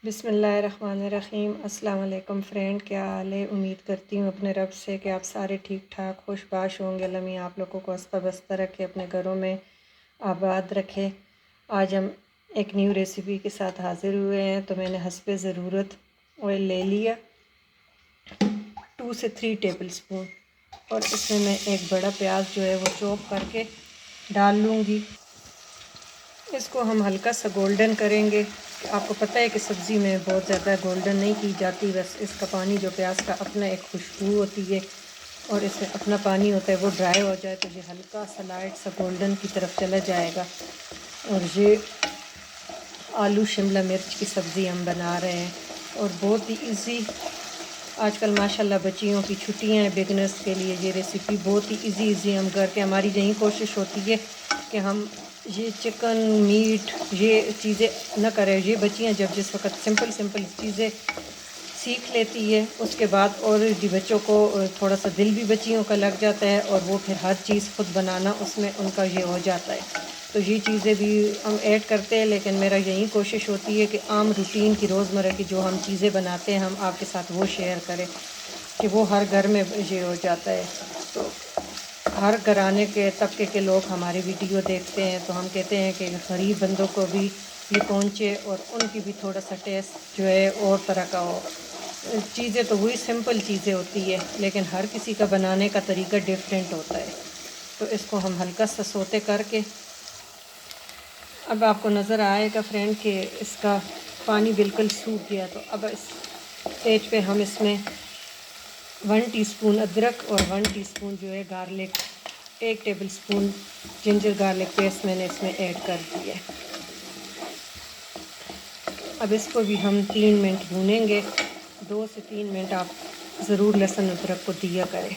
बिस्मिल्लाहिर्रहमानिर्रहीम। अस्सलाम वालेकुम फ्रेंड, क्या हाल है? उम्मीद करती हूँ अपने रब से कि आप सारे ठीक ठाक खुशबाश होंगे। अल्लाह मियां आप लोगों को हंसता बसता रखे, अपने घरों में आबाद रखे। आज हम एक न्यू रेसिपी के साथ हाज़िर हुए हैं। तो मैंने हस्बे ज़रूरत ऑयल ले लिया 2 से 3 टेबल स्पून, और इसमें मैं एक बड़ा प्याज जो है वो चॉप करके डाल लूँगी। इसको हम हल्का सा गोल्डन करेंगे। आपको पता है कि सब्ज़ी में बहुत ज़्यादा गोल्डन नहीं की जाती, बस इसका पानी जो प्याज का अपना एक खुशबू होती है और इसमें अपना पानी होता है, वो ड्राई हो जाए तो ये हल्का सा लाइट सा गोल्डन की तरफ चला जाएगा। और ये आलू शिमला मिर्च की सब्ज़ी हम बना रहे हैं, और बहुत ही इजी। आजकल माशाल्लाह बच्चियों की छुट्टियां हैं, बिगनर्स के लिए ये रेसिपी बहुत ही इजी हम करके, हमारी यही कोशिश होती है कि हम ये चिकन मीट ये चीज़ें न करें। ये बच्चियां जब जिस वक्त सिंपल सिंपल चीज़ें सीख लेती है, उसके बाद और जी बच्चों को थोड़ा सा दिल भी बच्चियों का लग जाता है, और वो फिर हर चीज़ खुद बनाना उसमें उनका ये हो जाता है। तो ये चीज़ें भी हम ऐड करते हैं, लेकिन मेरा यही कोशिश होती है कि आम रूटीन की रोज़मर्रा की जो हम चीज़ें बनाते हैं हम आपके साथ वो शेयर करें, कि वो हर घर में ये हो जाता है। तो हर घराने के तबके के लोग हमारी वीडियो देखते हैं, तो हम कहते हैं कि गरीब बंदों को भी ये पहुँचे और उनकी भी थोड़ा सा टेस्ट जो है और तरह का हो। चीज़ें तो वही सिंपल चीज़ें होती है, लेकिन हर किसी का बनाने का तरीका डिफरेंट होता है। तो इसको हम हल्का सा सोते करके, अब आपको नज़र आएगा फ्रेंड कि इसका पानी बिल्कुल सूख गया। तो अब इस स्टेज पे हम इसमें 1 टीस्पून अदरक और 1 टीस्पून जो है garlic, 1 table spoon ginger garlic paste मैंने इसमें ऐड कर दिया है। अब इसको भी हम 3 मिनट भूनेंगे। 2 से 3 मिनट आप ज़रूर लहसुन अदरक को दिया करें।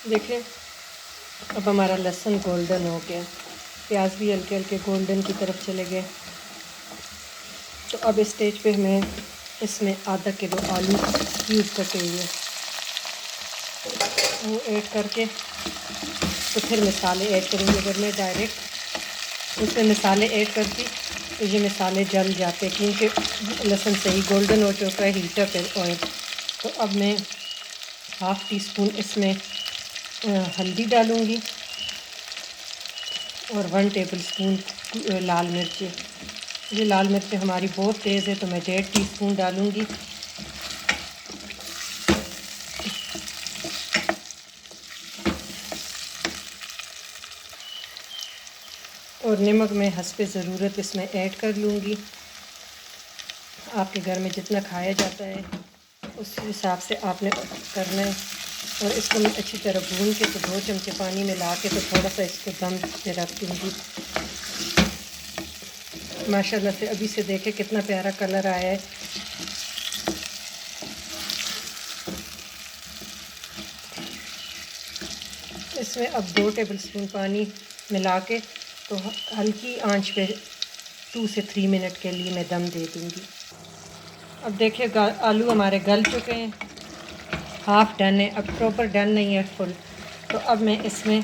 देखें, अब हमारा लहसुन गोल्डन हो गया, प्याज भी हल्के हल्के गोल्डन की तरफ चले गए। तो अब इस स्टेज पे हमें इसमें आधा किलो आलू क्यूब कटे हुए वो ऐड करके, तो फिर मसाले ऐड करेंगे। अगर मैं डायरेक्ट उसमें मसाले ऐड करती तो ये मसाले जल जाते, क्योंकि लहसुन सही गोल्डन हो चुका है, हीटर पे ऑयल। तो अब मैं 1/2 टीस्पून इसमें हल्दी डालूँगी और 1 टेबल स्पून लाल मिर्ची। ये लाल मिर्च हमारी बहुत तेज़ है, तो मैं 1.5 टीस्पून डालूँगी। और नमक मैं हस्बे ज़रूरत इसमें ऐड कर लूँगी। आपके घर में जितना खाया जाता है उस हिसाब से आपने करना है। और इसको मैं अच्छी तरह भून के, तो 2 चमचे पानी मिला के, तो थोड़ा सा इसको दम पे रख दूँगी। माशाल्लाह से अभी से देखें कितना प्यारा कलर आया है। इसमें अब 2 टेबलस्पून पानी मिला के, तो हल्की आंच पे 2 से 3 मिनट के लिए मैं दम दे दूँगी। अब देखिए आलू हमारे गल चुके हैं, हाफ़ डन है, अब प्रॉपर डन नहीं है फुल। तो अब मैं इसमें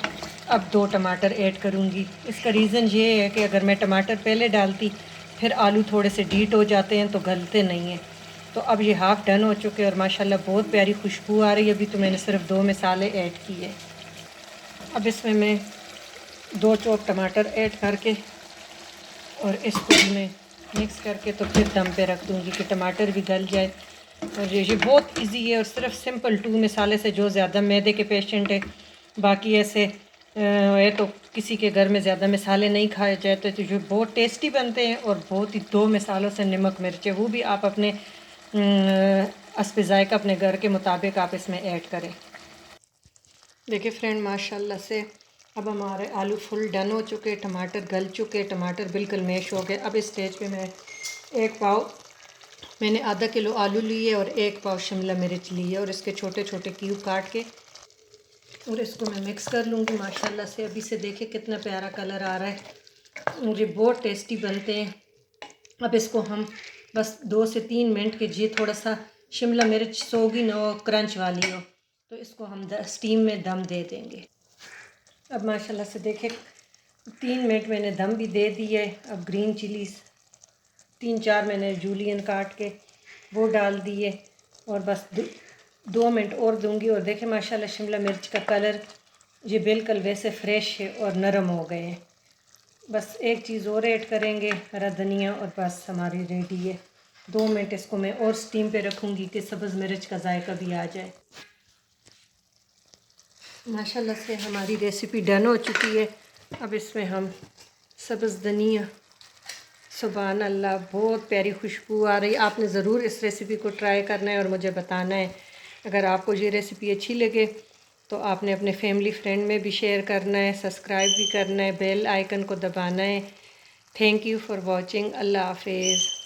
अब 2 टमाटर ऐड करूँगी। इसका रीज़न ये है कि अगर मैं टमाटर पहले डालती फिर आलू थोड़े से डीट हो जाते हैं तो गलते नहीं हैं। तो अब ये हाफ़ डन हो चुके हैं और माशाल्लाह बहुत प्यारी खुशबू आ रही है। अभी तो मैंने सिर्फ 2 मसाले ऐड किए। अब इसमें मैं 2 चॉप टमाटर ऐड करके और इसको भी मैं मिक्स करके तो फिर दम पे रख दूँगी कि टमाटर भी गल जाए। और ये बहुत इजी है, और सिर्फ सिंपल 2 मसाले से, जो ज़्यादा मैदे के पेशेंट है, बाकी ऐसे है तो किसी के घर में ज़्यादा मसाले नहीं खाए जाते, तो जो बहुत टेस्टी बनते हैं। और बहुत ही 2 मसालों से नमक मिर्च है वो भी आप अपने हस्ब ज़ायक़ा अपने घर के मुताबिक आप इसमें ऐड करें। देखिए फ्रेंड, माशाल्लाह से अब हमारे आलू फुल डन हो चुके, टमाटर गल चुके, टमाटर बिल्कुल मैश हो गए। अब इस स्टेज पे मैं 1 पाव, मैंने आधा किलो आलू लिए और 1 पाव शिमला मिर्च लिए, और इसके छोटे छोटे क्यूब काट के, और इसको मैं मिक्स कर लूँगी। माशाल्लाह से अभी से देखिए कितना प्यारा कलर आ रहा है, मुझे बहुत टेस्टी बनते हैं। अब इसको हम बस 2 से 3 मिनट के, जी थोड़ा सा शिमला मिर्च सोगी ना हो, क्रंच वाली हो, तो इसको हम स्टीम में दम दे देंगे। अब माशाल्लाह से देखें 3 मिनट मैंने दम भी दे दिए। अब ग्रीन चिलीज़ 3-4 मैंने जूलियन काट के वो डाल दिए और बस 2 मिनट और दूंगी। और देखें माशाल्लाह शिमला मिर्च का कलर ये बिल्कुल वैसे फ्रेश है और नरम हो गए हैं। बस एक चीज़ और ऐड करेंगे, हरा धनिया, और बस हमारी रेडी है। 2 मिनट इसको मैं और स्टीम पे रखूँगी कि सब्ज़ मिर्च का जायका भी आ जाए। माशाल्लाह से हमारी रेसिपी डन हो चुकी है। अब इसमें हम सब्ज़ धनिया, सुभान अल्लाह, बहुत प्यारी खुशबू आ रही। आपने ज़रूर इस रेसिपी को ट्राई करना है और मुझे बताना है। अगर आपको ये रेसिपी अच्छी लगे तो आपने अपने फैमिली फ्रेंड में भी शेयर करना है, सब्सक्राइब भी करना है, बेल आइकन को दबाना है। Thank you for watching. अल्लाह हाफिज़।